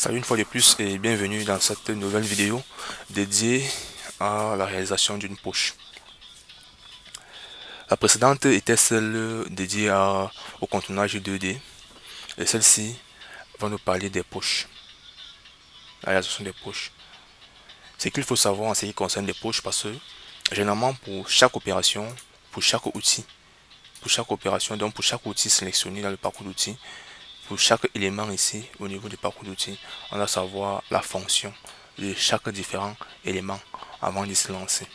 Salut une fois de plus et bienvenue dans cette nouvelle vidéo dédiée à la réalisation d'une poche. La précédente était celle dédiée au contournage 2D et celle-ci va nous parler des poches, la réalisation des poches. Ce qu'il faut savoir en ce qui concerne les poches parce que généralement pour chaque opération, pour chaque outil, pour chaque opération, donc pour chaque outil sélectionné dans le parcours d'outils, pour chaque élément ici au niveau du parcours d'outils, on doit savoir la fonction de chaque différent élément avant de se lancer.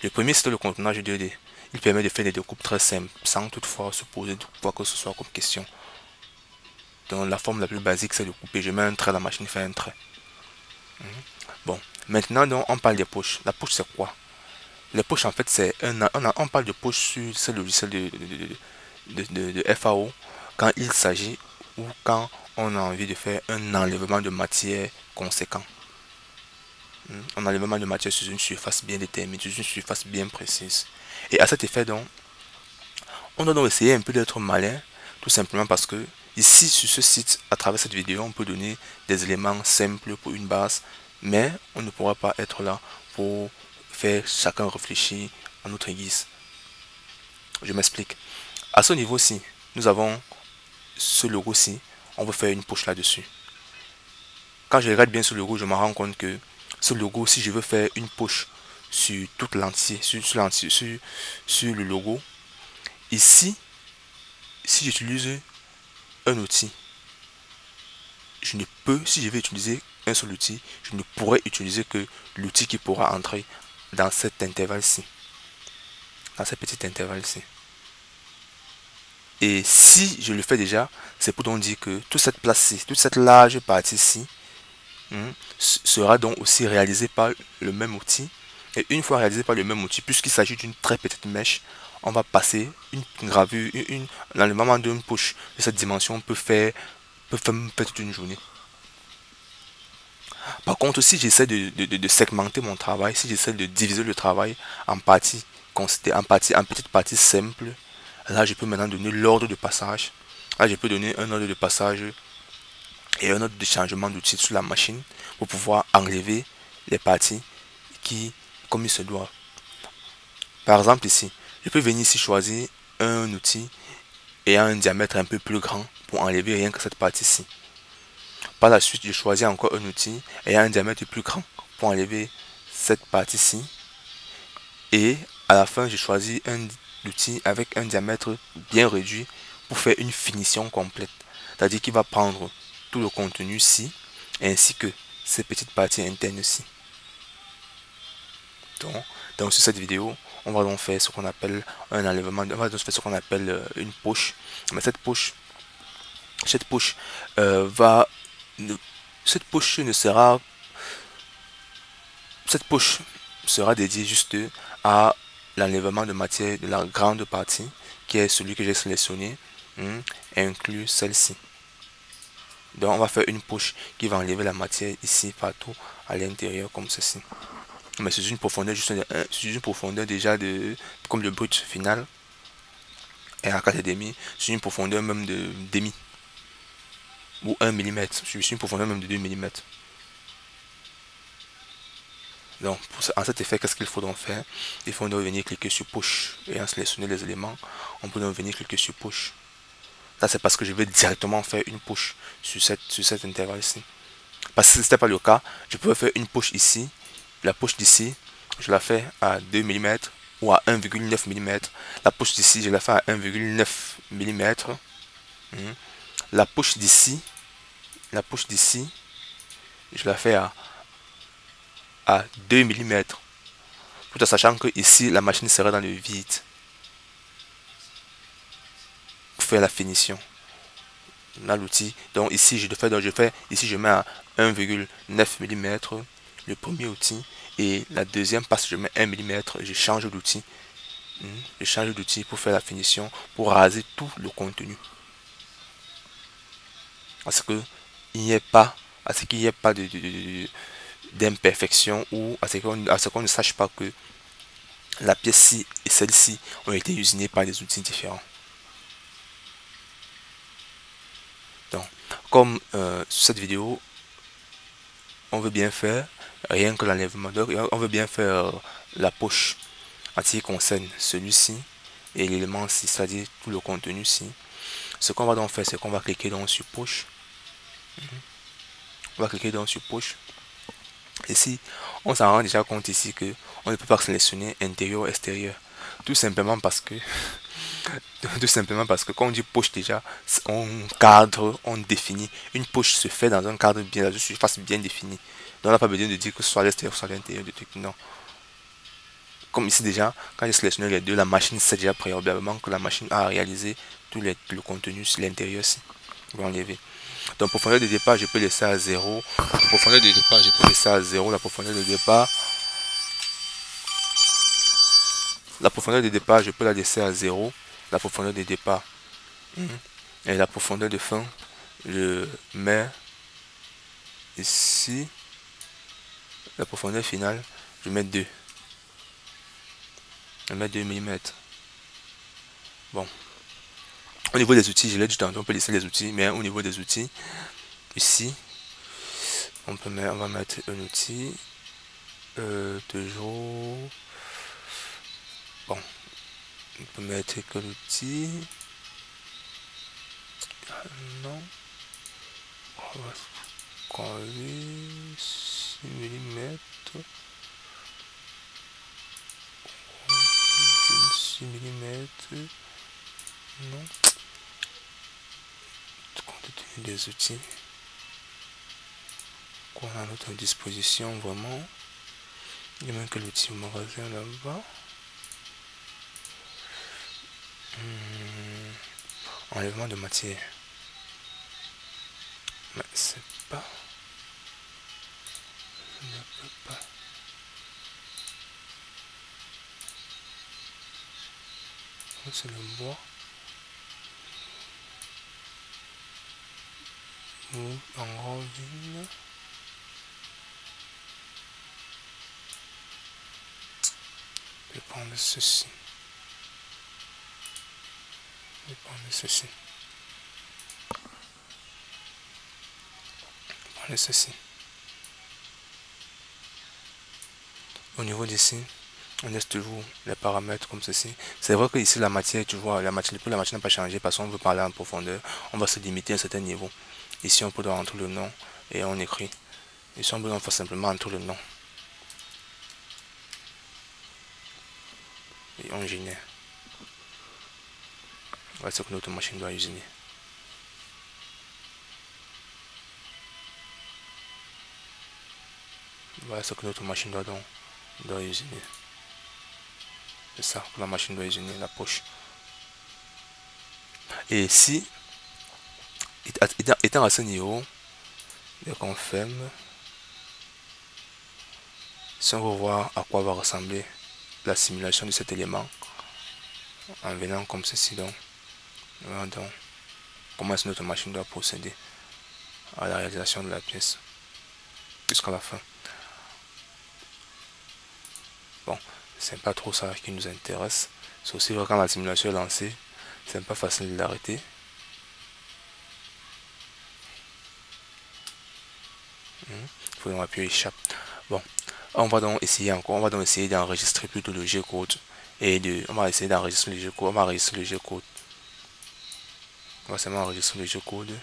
Le premier c'est le contournage 2D. Il permet de faire des découpes très simples sans toutefois se poser quoi que ce soit comme question. Donc la forme la plus basique c'est de couper. Je mets un trait, la machine fait un trait. Bon, maintenant donc, on parle des poches. La poche c'est quoi? Les poches en fait c'est on parle de poche sur ce logiciel de FAO quand il s'agit ou quand on a envie de faire un enlèvement de matière conséquent. Un enlèvement de matière sur une surface bien déterminée, sur une surface bien précise. Et à cet effet donc, on doit donc essayer un peu d'être malin, tout simplement parce que ici sur ce site, à travers cette vidéo, on peut donner des éléments simples pour une base, mais on ne pourra pas être là pour faire chacun réfléchir à notre guise. Je m'explique. À ce niveau-ci, nous avons ce logo-ci, on veut faire une poche là-dessus. Quand je regarde bien ce logo, je me rends compte que ce logo, si je veux faire une poche sur toute l'entier, sur le logo, ici, si j'utilise un outil, je ne peux, si je vais utiliser un seul outil, je ne pourrais utiliser que l'outil qui pourra entrer dans cet intervalle-ci, dans ce petit intervalle-ci. Et si je le fais déjà, c'est pour donc dire que toute cette place-ci, toute cette large partie-ci, sera donc aussi réalisée par le même outil. Et une fois réalisé par le même outil, puisqu'il s'agit d'une très petite mèche, on va passer une gravure, dans le moment d'une poche de cette dimension peut faire toute une journée. Par contre, si j'essaie de segmenter mon travail, si j'essaie de diviser le travail en parties, en petites parties simples, là je peux maintenant donner l'ordre de passage. Là je peux donner un ordre de passage et un ordre de changement d'outil sur la machine pour pouvoir enlever les parties qui, comme il se doit. Par exemple ici, je peux venir ici choisir un outil et un diamètre un peu plus grand pour enlever rien que cette partie-ci. Par la suite, je choisis encore un outil et un diamètre plus grand pour enlever cette partie-ci. Et à la fin, je choisis un outil avec un diamètre bien réduit pour faire une finition complète. C'est-à-dire qu'il va prendre tout le contenu-ci ainsi que ces petites parties internes-ci. Donc sur cette vidéo, on va donc faire ce qu'on appelle un enlèvement, on va donc faire ce qu'on appelle une poche. Mais cette poche va, cette poche ne sera, cette poche sera dédiée juste à l'enlèvement de matière de la grande partie, qui est celui que j'ai sélectionné, inclus celle-ci. Donc on va faire une poche qui va enlever la matière ici partout à l'intérieur comme ceci. Mais c'est une profondeur une profondeur déjà de comme le brut final et à 4,5, c'est une profondeur même de demi ou 1 mm. Je suis une profondeur même de 2 mm. Donc en cet effet, qu'est-ce qu'il faut donc faire? Il faut donc venir cliquer sur push et en sélectionner les éléments, on peut donc venir cliquer sur push. Là c'est parce que je vais directement faire une push sur cet intervalle ici. Parce que si ce n'était pas le cas, je peux faire une push ici. La push d'ici, je la fais à 2 mm ou à 1,9 mm. La push d'ici, je la fais à 1,9 mm. La push d'ici, je la fais à 2 mm. Tout en sachant que ici, la machine sera dans le vide pour faire la finition. Là, l'outil. Donc ici, ici, je mets à 1,9 mm le premier outil. Et la deuxième, parce que je mets 1 mm, je change d'outil. Je change d'outil pour faire la finition, pour raser tout le contenu. Parce que il n'y ait pas, qu'il n'y ait pas d'imperfection ou à ce qu'on ne sache pas que la pièce-ci et celle-ci ont été usinées par des outils différents. Donc, Comme sur cette vidéo, on veut bien faire rien que l'enlèvement, donc on veut bien faire la poche en ce qui concerne celui-ci et l'élément-ci, c'est-à-dire tout le contenu-ci. Ce qu'on va donc faire, c'est qu'on va cliquer donc sur poche. On va cliquer donc sur poche. Ici, on s'en rend déjà compte ici que on ne peut pas sélectionner intérieur ou extérieur. Tout simplement parce que quand on dit poche déjà, on cadre, on définit. Une poche se fait dans un cadre bien, dans une surface bien définie. Donc on n'a pas besoin de dire que ce soit à l'extérieur, soit à l'intérieur du truc. Non. Comme ici déjà, quand j'ai sélectionné les deux, la machine sait déjà préalablement que la machine a réalisé tout le contenu sur l'intérieur. Je vais enlever. Donc profondeur de départ, je peux laisser à 0. Profondeur de départ, je peux laisser à 0. La profondeur de départ, je peux la laisser à 0. La profondeur de départ. Et la profondeur de fin, je mets ici. La profondeur finale, je mets 2. Je mets 2 mm. Bon. Au niveau des outils, je l'ai dit tantôt, on peut laisser les outils, mais au niveau des outils, ici, on va mettre un outil. Toujours. Bon. On peut mettre que l'outil. Non. On va coller 6 mm. 6 mm. Non. Compte tenu des outils qu'on a à notre disposition, vraiment. Il y a même que l'outil au magasin là-bas. Enlèvement de matière. Mais c'est pas. Je ne peux pas. C'est le bois. Ou en gravine. Je vais prendre ceci. Je vais prendre ceci. Prendre ceci. Au niveau d'ici, on laisse toujours les paramètres comme ceci. C'est vrai que ici la matière, tu vois, la matière n'a pas changé parce qu'on veut parler en profondeur. On va se limiter à un certain niveau. Ici on peut rentrer le nom et on écrit. Ici on peut faire simplement entrer le nom. Et on génère. Voilà ce que notre machine doit usiner. Voilà ce que notre machine doit usiner. C'est ça que la machine doit usiner, la poche. Et si, étant à ce niveau, dès qu'on ferme, si on veut voir à quoi va ressembler la simulation de cet élément, en venant comme ceci, donc comment est-ce que notre machine doit procéder à la réalisation de la pièce jusqu'à la fin. Bon, c'est pas trop ça qui nous intéresse. C'est aussi vrai quand la simulation est lancée, c'est pas facile de l'arrêter. Il faut donc appuyer échappe. Bon, on va donc essayer encore, on va donc essayer d'enregistrer plutôt le G-code on va essayer d'enregistrer le G-code, on va enregistrer le G-code. On va seulement enregistrer le G-code